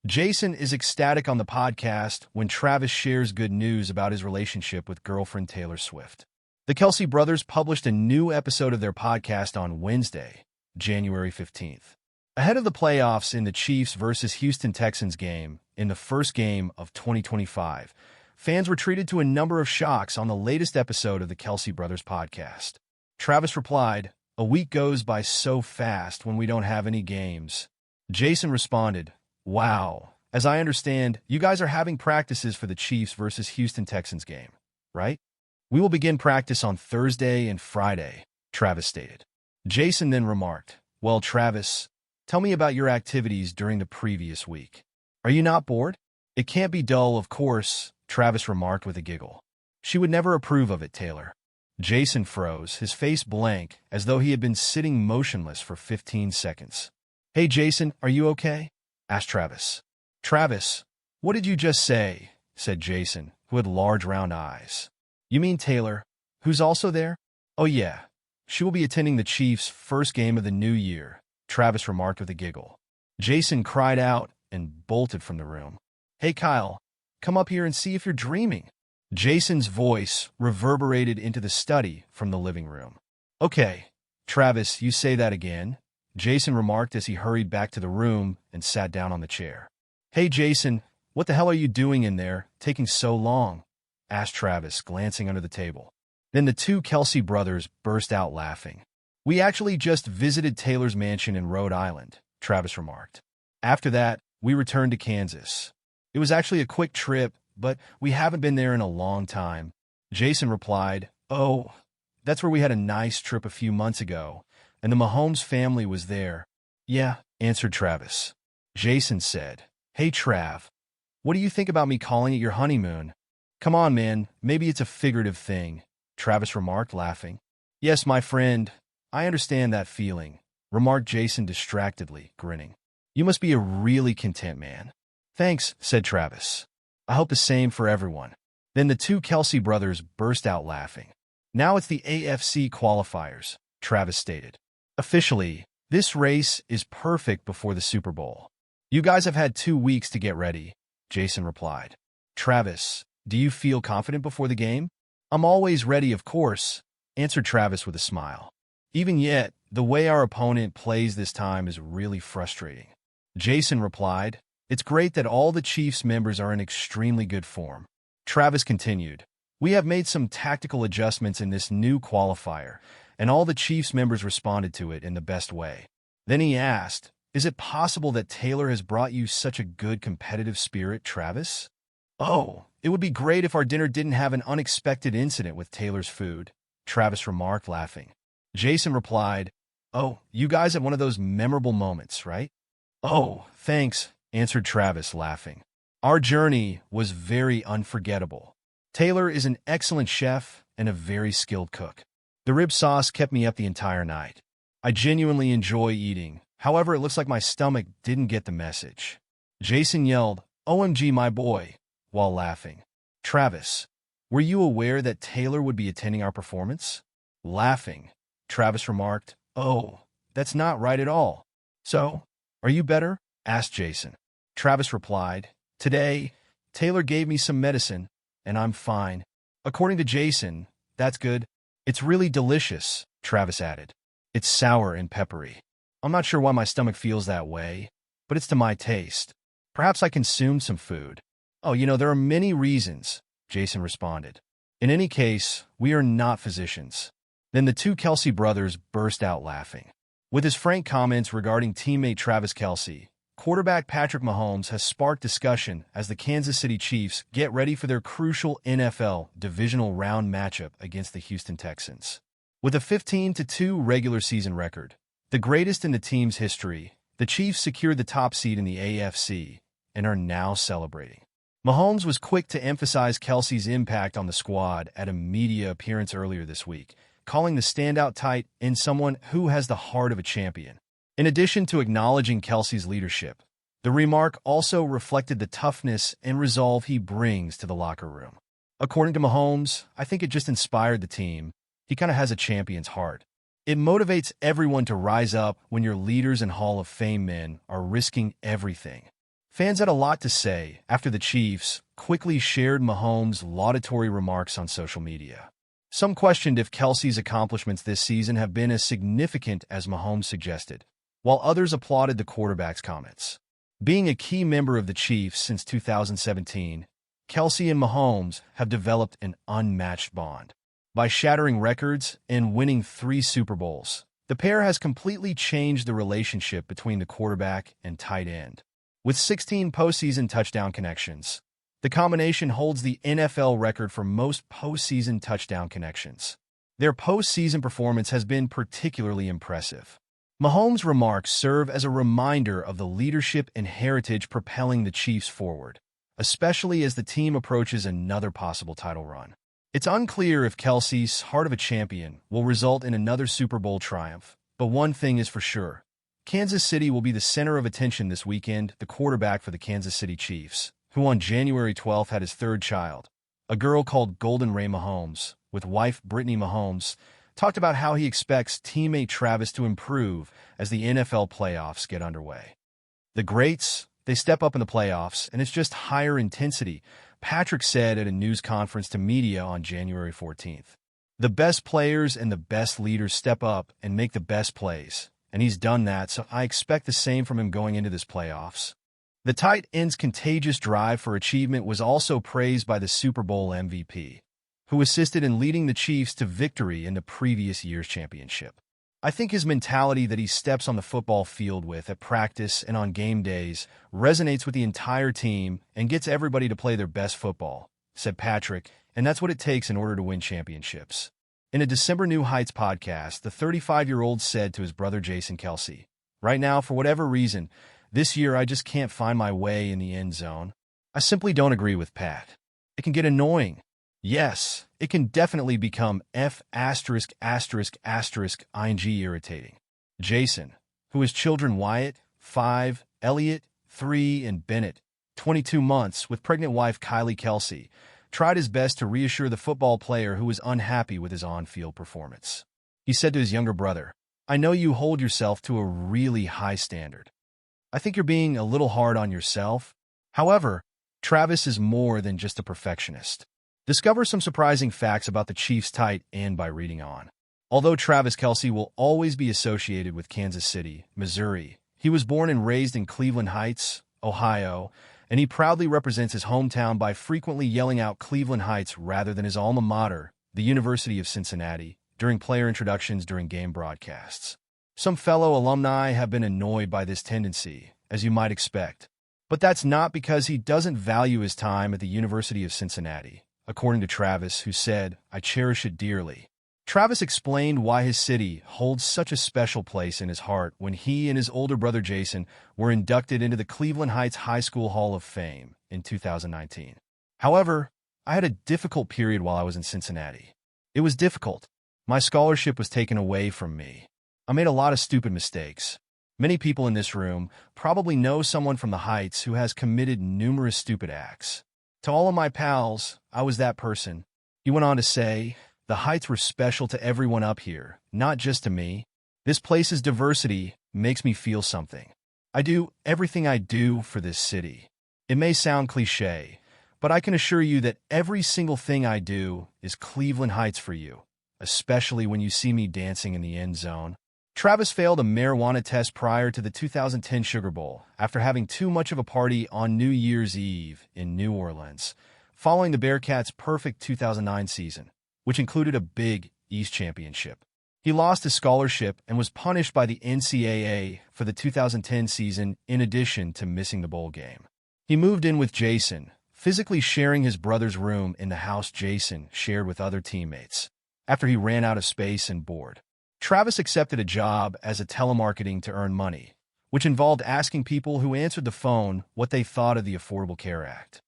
Jason is ecstatic on the podcast when Travis shares good news about his relationship with girlfriend Taylor Swift. The Kelce brothers published a new episode of their podcast on Wednesday, January 15th. Ahead of the playoffs in the Chiefs versus Houston Texans game in the first game of 2025, fans were treated to a number of shocks on the latest episode of the Kelce brothers podcast. Travis replied, "A week goes by so fast when we don't have any games." Jason responded, "Wow, as I understand, you guys are having practices for the Chiefs versus Houston Texans game, right?" "We will begin practice on Thursday and Friday," Travis stated. Jason then remarked, "Well, Travis, tell me about your activities during the previous week. Are you not bored?" "It can't be dull, of course," Travis remarked with a giggle. "She would never approve of it, Taylor." Jason froze, his face blank, as though he had been sitting motionless for 15 seconds. "Hey, Jason, are you okay?" asked Travis. "Travis, what did you just say?" said Jason, who had large round eyes. "You mean Taylor, who's also there?" "Oh yeah, she will be attending the Chiefs' first game of the new year," Travis remarked with a giggle. Jason cried out and bolted from the room. "Hey Kyle, come up here and see if you're dreaming." Jason's voice reverberated into the study from the living room. "Okay, Travis, you say that again," Jason remarked as he hurried back to the room and sat down on the chair. "Hey, Jason, what the hell are you doing in there, taking so long?" asked Travis, glancing under the table. Then the two Kelce brothers burst out laughing. "We actually just visited Taylor's mansion in Rhode Island," Travis remarked. "After that, we returned to Kansas. It was actually a quick trip, but we haven't been there in a long time." Jason replied, "Oh, that's where we had a nice trip a few months ago, and the Mahomes family was there." "Yeah," answered Travis. Jason said, "Hey, Trav, what do you think about me calling it your honeymoon?" "Come on, man, maybe it's a figurative thing," Travis remarked, laughing. "Yes, my friend, I understand that feeling," remarked Jason distractedly, grinning. "You must be a really content man." "Thanks," said Travis. "I hope the same for everyone." Then the two Kelce brothers burst out laughing. "Now it's the AFC qualifiers," Travis stated. "Officially, this race is perfect before the Super Bowl." "You guys have had 2 weeks to get ready," Jason replied. "Travis, do you feel confident before the game?" "I'm always ready, of course," answered Travis with a smile. "Even yet, the way our opponent plays this time is really frustrating." Jason replied, "It's great that all the Chiefs members are in extremely good form." Travis continued, "We have made some tactical adjustments in this new qualifier, and all the Chiefs members responded to it in the best way." Then he asked, "Is it possible that Taylor has brought you such a good competitive spirit, Travis?" "Oh, it would be great if our dinner didn't have an unexpected incident with Taylor's food," Travis remarked, laughing. Jason replied, "Oh, you guys had one of those memorable moments, right?" "Oh, thanks," answered Travis, laughing. "Our journey was very unforgettable. Taylor is an excellent chef and a very skilled cook. The rib sauce kept me up the entire night. I genuinely enjoy eating. However, it looks like my stomach didn't get the message." Jason yelled, "OMG, my boy," while laughing. "Travis, were you aware that Taylor would be attending our performance?" Laughing, Travis remarked, "Oh, that's not right at all." "So, are you better?" asked Jason. Travis replied, "Today, Taylor gave me some medicine, and I'm fine." According to Jason, "That's good." "It's really delicious," Travis added. "It's sour and peppery. I'm not sure why my stomach feels that way, but it's to my taste. Perhaps I consumed some food." "Oh, there are many reasons," Jason responded. "In any case, we are not physicians." Then the two Kelce brothers burst out laughing. With his frank comments regarding teammate Travis Kelce, quarterback Patrick Mahomes has sparked discussion as the Kansas City Chiefs get ready for their crucial NFL divisional round matchup against the Houston Texans. With a 15-2 regular season record, the greatest in the team's history, the Chiefs secured the top seed in the AFC and are now celebrating. Mahomes was quick to emphasize Kelce's impact on the squad at a media appearance earlier this week, calling the standout tight end someone who has the heart of a champion. In addition to acknowledging Kelce's leadership, the remark also reflected the toughness and resolve he brings to the locker room. According to Mahomes, "I think it just inspired the team. He kind of has a champion's heart. It motivates everyone to rise up when your leaders and Hall of Fame men are risking everything." Fans had a lot to say after the Chiefs quickly shared Mahomes' laudatory remarks on social media. Some questioned if Kelce's accomplishments this season have been as significant as Mahomes suggested, while others applauded the quarterback's comments. Being a key member of the Chiefs since 2017, Kelce and Mahomes have developed an unmatched bond. By shattering records and winning 3 Super Bowls, the pair has completely changed the relationship between the quarterback and tight end. With 16 postseason touchdown connections, the combination holds the NFL record for most postseason touchdown connections. Their postseason performance has been particularly impressive. Mahomes' remarks serve as a reminder of the leadership and heritage propelling the Chiefs forward, especially as the team approaches another possible title run. It's unclear if Kelce's heart of a champion will result in another Super Bowl triumph, but one thing is for sure. Kansas City will be the center of attention this weekend. The quarterback for the Kansas City Chiefs, who on January 12th had his 3rd child, a girl called Golden Ray Mahomes, with wife Brittany Mahomes, talked about how he expects teammate Travis to improve as the NFL playoffs get underway. The greats, they step up in the playoffs, and it's just higher intensity, Patrick said at a news conference to media on January 14th. The best players and the best leaders step up and make the best plays, and he's done that, so I expect the same from him going into this playoffs. The tight end's contagious drive for achievement was also praised by the Super Bowl MVP, who assisted in leading the Chiefs to victory in the previous year's championship. I think his mentality that he steps on the football field with at practice and on game days resonates with the entire team and gets everybody to play their best football, said Patrick, and that's what it takes in order to win championships. In a December New Heights podcast, the 35-year-old said to his brother Jason Kelce, "Right now, for whatever reason, this year I just can't find my way in the end zone. I simply don't agree with Pat. It can get annoying. Yes, it can definitely become ing irritating." Jason, who has children Wyatt, 5, Elliot, 3, and Bennett, 22 months, with pregnant wife Kylie Kelce, tried his best to reassure the football player who was unhappy with his on-field performance. He said to his younger brother, "I know you hold yourself to a really high standard. I think you're being a little hard on yourself." However, Travis is more than just a perfectionist. Discover some surprising facts about the Chiefs tight end by reading on. Although Travis Kelce will always be associated with Kansas City, Missouri, he was born and raised in Cleveland Heights, Ohio, and he proudly represents his hometown by frequently yelling out Cleveland Heights rather than his alma mater, the University of Cincinnati, during player introductions during game broadcasts. Some fellow alumni have been annoyed by this tendency, as you might expect. But that's not because he doesn't value his time at the University of Cincinnati, according to Travis, who said, "I cherish it dearly." Travis explained why his city holds such a special place in his heart when he and his older brother Jason were inducted into the Cleveland Heights High School Hall of Fame in 2019. "However, I had a difficult period while I was in Cincinnati. It was difficult. My scholarship was taken away from me. I made a lot of stupid mistakes. Many people in this room probably know someone from the Heights who has committed numerous stupid acts. To all of my pals, I was that person." He went on to say, "The Heights were special to everyone up here, not just to me. This place's diversity makes me feel something. I do everything I do for this city. It may sound cliche, but I can assure you that every single thing I do is Cleveland Heights for you, especially when you see me dancing in the end zone." Travis failed a marijuana test prior to the 2010 Sugar Bowl after having too much of a party on New Year's Eve in New Orleans, following the Bearcats' perfect 2009 season, which included a Big East championship. He lost his scholarship and was punished by the NCAA for the 2010 season in addition to missing the bowl game. He moved in with Jason, physically sharing his brother's room in the house Jason shared with other teammates, after he ran out of space and board. Travis accepted a job as a telemarketing to earn money, which involved asking people who answered the phone what they thought of the Affordable Care Act.